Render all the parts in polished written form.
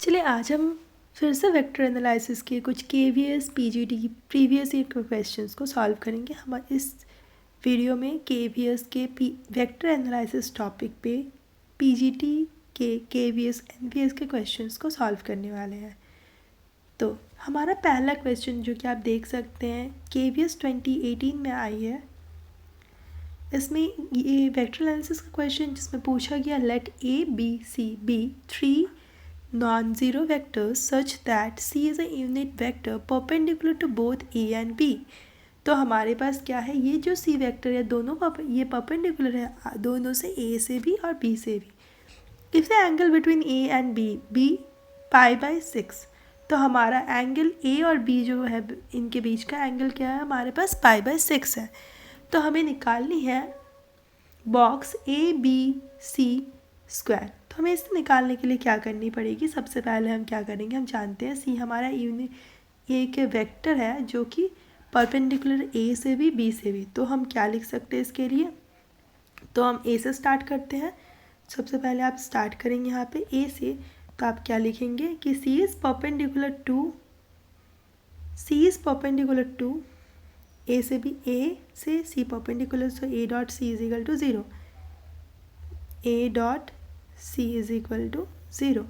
चलिए आज हम फिर से वेक्टर एनालिसिस के कुछ KVS PGT प्रीवियस ईयर के क्वेश्चंस को सॉल्व करेंगे। हम इस वीडियो में KVS के वेक्टर एनालिसिस टॉपिक पे PGT के KVS NVS के क्वेश्चंस को सॉल्व करने वाले हैं। तो हमारा पहला क्वेश्चन जो कि आप देख सकते हैं KVS 2018 में आई है। इसमें ये वेक्टर एनालिसिस का क्वेश्चन जिसमें पूछा गया late A B C B 3 non-zero vectors such that C is a unit vector perpendicular to both A and B। तो हमारे पास क्या है, ये जो C वेक्टर है दोनों ये परपेंडिकुलर है दोनों से A से भी और B से भी। If the angle between A and B π/6, तो हमारा एंगल A और B जो है इनके बीच का एंगल क्या है, हमारे पास π/6 है। तो हमें निकालनी है बॉक्स ABC स्क्वायर। तो हमें इसे निकालने के लिए क्या करनी पड़ेगी, सबसे पहले हम क्या करेंगे, हम जानते हैं C हमारा यूनिट एक वेक्टर है जो कि परपेंडिकुलर A से भी B से भी। तो हम क्या लिख सकते हैं इसके लिए, तो हम A से स्टार्ट करते हैं। सबसे पहले आप स्टार्ट करेंगे यहाँ पे A से, तो आप क्या लिखेंगे कि C is perpendicular to A से भी A से C perpendicular, so A dot C is equal to 0, A dot C is equal to 0।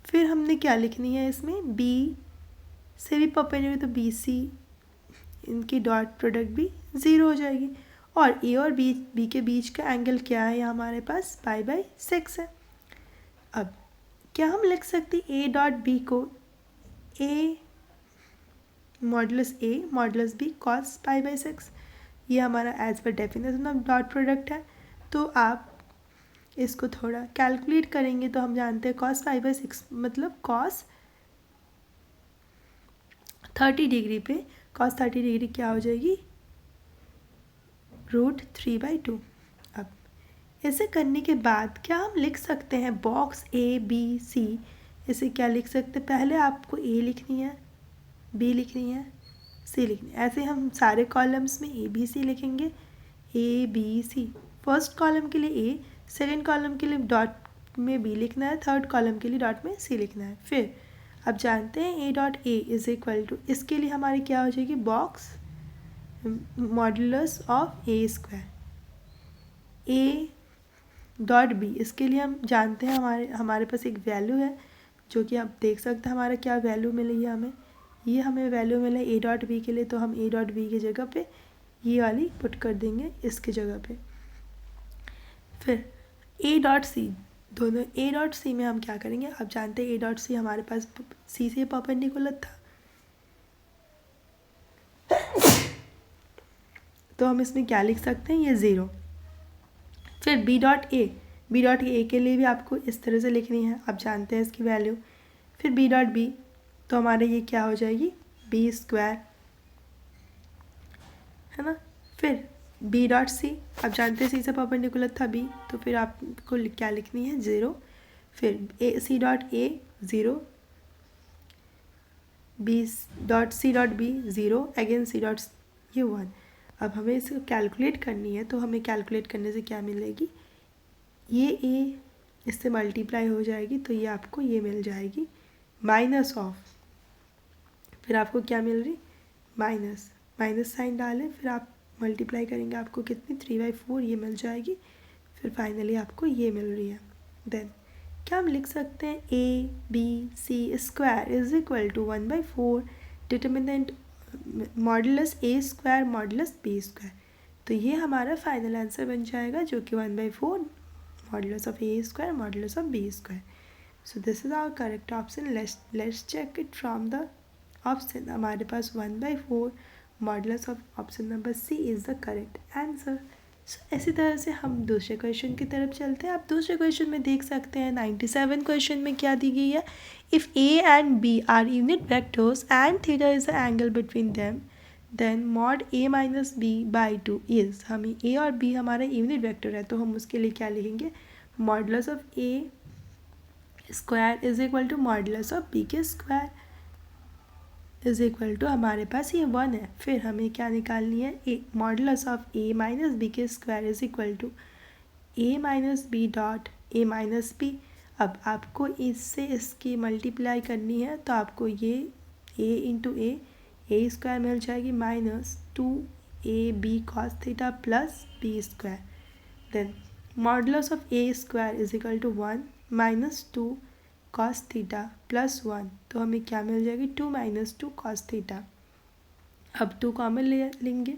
फिर हमने क्या लिखनी है इसमें, B से भी परपेंडिकुलर, तो BC इनकी डॉट प्रोडक्ट भी 0 हो जाएगी। और A और B के बीच का एंगल क्या है, यहाँ हमारे पास π/6 है। अब क्या हम लिख सकते A डॉट B को A modulus A modulus B cos π/6, ये हमारा as per definition of dot product है। तो आप इसको थोड़ा कैलकुलेट करेंगे तो हम जानते हैं cos π/6 मतलब cos 30 डिग्री पे cos 30 डिग्री क्या हो जाएगी, √3/2। अब ऐसे करने के बाद क्या हम लिख सकते हैं बॉक्स ABC, इसे क्या लिख सकते हैं, पहले आपको A लिखनी है, B लिखनी है, C लिखनी है। ऐसे हम सारे कॉलम्स में ABC लिखेंगे, ABC। फर्स्ट कॉलम के लिए A, सेकेंड कॉलम के लिए डॉट में B लिखना है, थर्ड कॉलम के लिए डॉट में C लिखना है। फिर अब जानते हैं A dot A is equal to, इसके लिए हमारी क्या हो जाएगी, box modulus of A square. A dot B, इसके लिए हम जानते हैं हमारे पास एक वैल्यू है जो कि आप देख सकते हैं हमारा क्या वैल्यू मिली है हमें, ये हमें वैल्यू मिला A डॉट B के लिए। तो हम A डॉट B की जगह पे ये वाली पुट कर देंगे इसकी जगह पे। फिर A डॉट C, दोनों A डॉट C में हम क्या करेंगे, आप जानते हैं A डॉट C हमारे पास C से परपेंडिकुलर था, तो हम इसमें क्या लिख सकते हैं, ये 0। फिर B डॉट A के लिए भी आपको इस तरह से लिखनी है, आप जानते हैं इसकी वैल्यू। फिर B डॉट B, तो हमारे ये क्या हो जाएगी, B स्क्वायर, है ना। फिर B डॉट C, आप जानते हैं C से परपेंडिकुलर था B, तो फिर आपको क्या लिखनी है, 0। फिर C dot A 0, B dot C dot B 0, again C dot ये 1। अब हमें इसको कैलकुलेट करनी है, तो हमें कैलकुलेट करने से क्या मिलेगी, ये A इससे मल्टीप्लाई हो जाएगी, तो ये आपको ये मिल जाएगी माइनस ऑफ, फिर आपको क्या मिल रही, माइनस साइन डालें, फिर आप मल्टीप्लाई करेंगे, आपको कितनी 3/4 ये मिल जाएगी। फिर फाइनली आपको ये मिल रही है। देन क्या हम लिख सकते हैं, ABC square is equal to 1/4 determinant modulus A square modulus B square. तो ये हमारा फाइनल आंसर बन जाएगा जो कि 1/4 modulus of A square modulus of B square. So this is our correct option. Let's check it from the option. हमारे पास 1/4 modulus of option number C is the correct answer. So इसी तरह से हम दूसरे क्वेश्चन की तरफ चलते हैं। आप दूसरे क्वेश्चन में देख सकते हैं 97 क्वेश्चन में क्या दी गई है, if A and B are unit vectors and theta is the angle between them then mod A minus B/2 is. हमें A और B हमारा यूनिट वेक्टर है, तो हम उसके लिए क्या लिखेंगे, modulus of A square is equal to modulus of B के स्क्वायर इज इक्वल टू, हमारे पास ये 1 है। फिर हमें क्या निकालनी है, a modulus of A minus B के square is equal to A minus B dot A minus B। अब आपको इससे इसकी मल्टीप्लाई करनी है तो आपको ये a इंटू ए स्क्वायर मिल जाएगी -2ab cos theta plus B square. Then modulus of a square is equal to 1 -2 cos theta plus 1, तो हमें क्या मिल जाएगी 2 - 2 cos थीटा. अब 2 कॉमन ले लेंगे.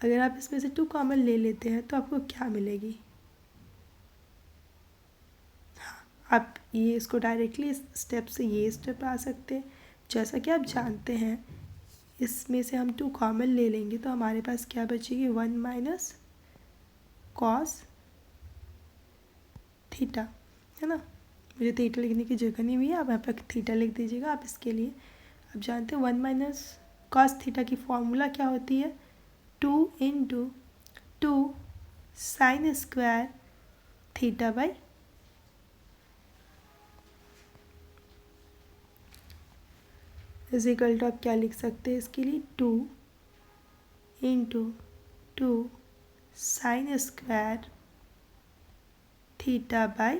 अगर आप इसमें से 2 कॉमन ले लेते हैं तो आपको क्या मिलेगी. आप ये इसको डायरेक्टली इस स्टेप से ये स्टेप आ सकते हैं. जैसा कि आप जानते हैं इसमें से हम 2 कॉमन ले लेंगे तो हमारे पास क्या बचेगी 1 माइनस कॉस थीटा, है ना. मुझे थीटा लिखने की जगह नहीं हुई है, आप यहाँ पर थीटा लिख दीजिएगा. आप इसके लिए आप जानते हैं 1 माइनस कॉस थीटा की फॉर्मूला क्या होती है 2 into 2 sine square theta by is equal to आप क्या लिख सकते हैं इसके लिए 2 into 2 sine square theta by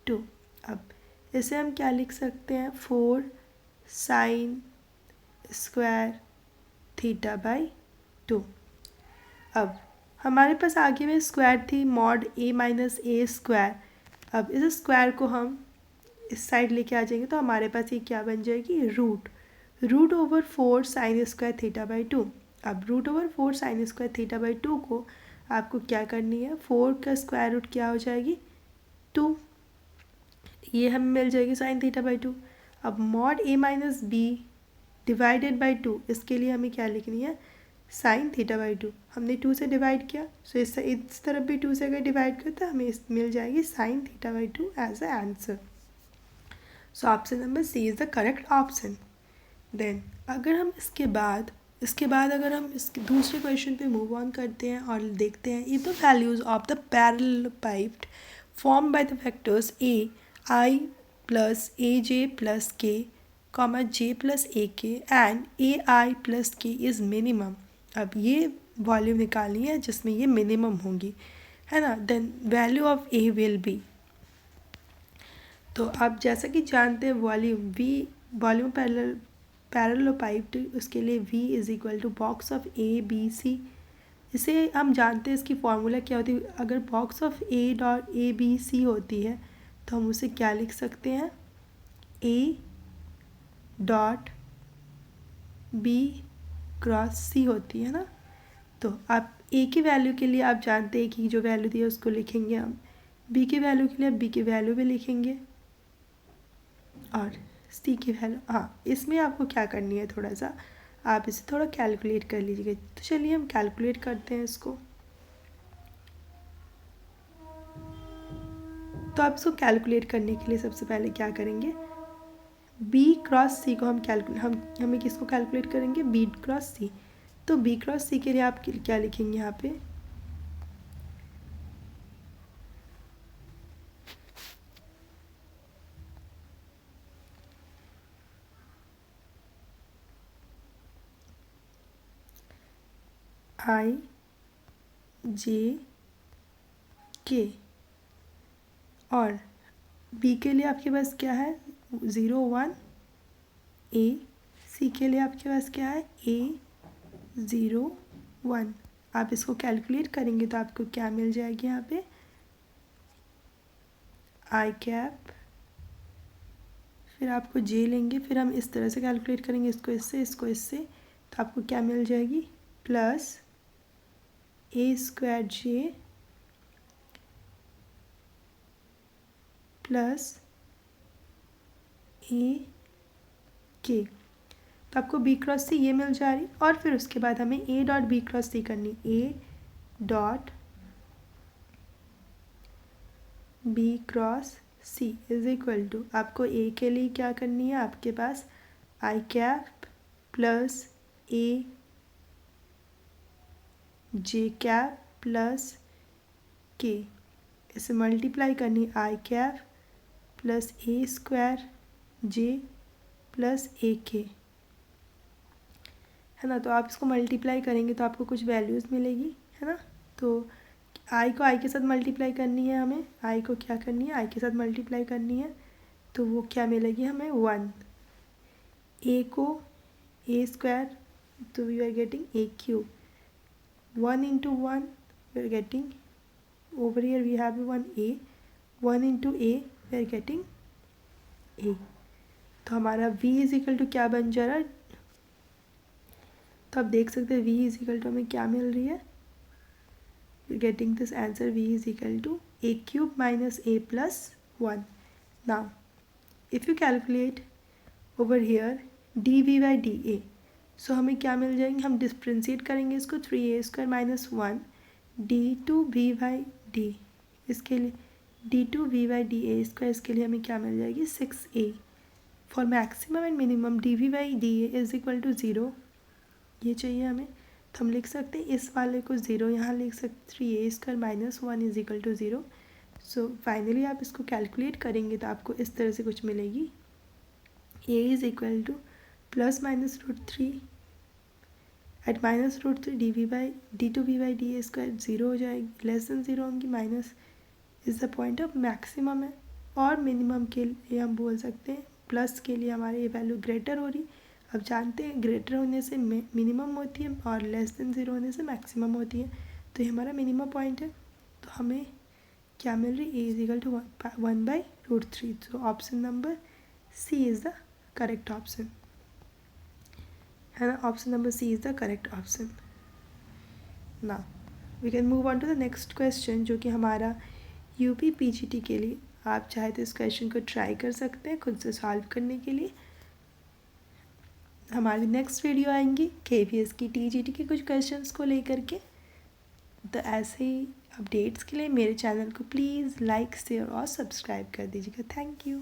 2. अब इसे हम क्या लिख सकते हैं 4 साइन स्क्वायर थीटा बाई 2. अब हमारे पास आगे में स्क्वायर थी mod a minus A square. अब इस स्क्वायर को हम इस साइड लेके आ जाएंगे तो हमारे पास ये क्या बन जाएगी root over 4 sine square theta by 2. अब root over 4 sine square theta by 2 को आपको क्या करनी है 4 का स्क्वायर रूट क्या हो जाएगी 2, ये हमें मिल जाएगी साइन थीटा बाई 2. अब mod a minus B divided by 2, इसके लिए हमें क्या लिखनी है साइन थीटा बाई 2. हमने 2 से डिवाइड किया सो इस तरफ भी 2 से अगर डिवाइड करते तो हमें मिल जाएगी sine theta by 2 as a answer. So option number C is the correct option. Then अगर हम इसके बाद अगर हम इसके दूसरे क्वेश्चन पे मूव ऑन करते हैं और देखते हैं if the values of the parallelopiped form by the vectors a i plus A j plus k comma j plus A k and a i plus k is minimum. अब ये volume निकालनी है जिसमें ये मिनिमम होंगी, है ना. Then value of A will be, तो आप जैसा कि जानते हैं वॉल्यूम पैरेललोपाइड उसके लिए v is equal to box of A B C. इसे हम जानते हैं इसकी फॉर्मूला क्या होती है. अगर box of A dot A B C होती है तो हम उसे क्या लिख सकते हैं A dot B cross C होती है ना. तो आप ए की वैल्यू के लिए आप जानते हैं कि जो वैल्यू दी है उसको लिखेंगे हम. बी की वैल्यू के लिए बी की वैल्यू भी लिखेंगे और सी की वैल्यू. हाँ, इसमें आपको क्या करनी है थोड़ा सा आप इसे थोड़ा कैलकुलेट कर लीजिएगा. तो चलिए हम कैलकुलेट करते हैं इसको. तो आप इसको कैलकुलेट करने के लिए सबसे पहले क्या करेंगे b क्रॉस सी को हमें किसको कैलकुलेट करेंगे b क्रॉस सी. तो b क्रॉस सी के लिए आप क्या लिखेंगे यहाँ पे आई जे के और बी के लिए आपके पास क्या है 0 1 ए. सी के लिए आपके पास क्या है ए 0 1. आप इसको कैलकुलेट करेंगे तो आपको क्या मिल जाएगी यहाँ पे आई कैप, फिर आपको जे लेंगे, फिर हम इस तरह से कैलकुलेट करेंगे इसको इससे तो आपको क्या मिल जाएगी plus A square J plus ए के. तो आपको बी क्रॉस सी ये मिल जा रही और फिर उसके बाद हमें A dot B cross C करनी. A dot B cross C is equal to आपको ए के लिए क्या करनी है आपके पास I cap plus A J cap plus K. इसे मल्टीप्लाई करनी I cap plus A square J plus A K, है ना. तो आप इसको मल्टीप्लाई करेंगे तो आपको कुछ वैल्यूज़ मिलेगी, है ना. तो आई को आई के साथ मल्टीप्लाई करनी है हमें. आई को क्या करनी है आई के साथ मल्टीप्लाई करनी है तो वो क्या मिलेगी हमें 1। ए को ए स्क्वायर, तो we are getting A cube. 1 into 1 we are getting, over here we have 1a, 1 into a we are getting a। तो हमारा v इज इक्वल टू क्या बन जा रहा है, तो आप देख सकते हैं v इज इक्वल टू हमें क्या मिल रही है, getting this answer v is equal to a cube minus a plus 1। Now if you calculate over here dv by dA, so हमें क्या मिल जाएंगे, हम डिफ्रेंशिएट करेंगे इसको 3a square minus 1 d2v by d, इसके लिए d2v बाई da स्क्वायर, इसके लिए हमें क्या मिल जाएगी 6a। For maximum and minimum dv by da is equal to 0, ये चाहिए हमें। तो हम लिख सकते हैं इस वाले को 0, यहाँ लिख सकते 3a square minus 1 is equal to 0। So finally आप इसको कैलकुलेट करेंगे तो आपको इस तरह से कुछ मिलेगी, a is equal to plus minus √3 at minus √3 d2v by D square 0 हो जाएगी, लेस देन 0 होंगी, minus is the point of maximum है। और मिनिमम के लिए हम बोल सकते हैं प्लस के लिए हमारी ये वैल्यू ग्रेटर हो रही। अब जानते हैं ग्रेटर होने से मिनिमम होती है और लेस देन 0 होने से मैक्सिमम होती है, तो ये हमारा मिनिमम पॉइंट है। तो हमें क्या मिल रही, A is equal to 1 by √3। तो option number C is the correct option, है ना, option number C is the correct option. Now we can move on to the next question, जो कि हमारा यूपी पीजीटी के लिए, आप चाहे तो इस क्वेश्चन को ट्राई कर सकते हैं खुद से सॉल्व करने के लिए। हमारी नेक्स्ट वीडियो आएंगी केवीएस की टीजीटी के कुछ क्वेश्चंस को लेकर के। तो ऐसे ही अपडेट्स के लिए मेरे चैनल को प्लीज़ लाइक शेयर और सब्सक्राइब कर दीजिएगा। Thank you.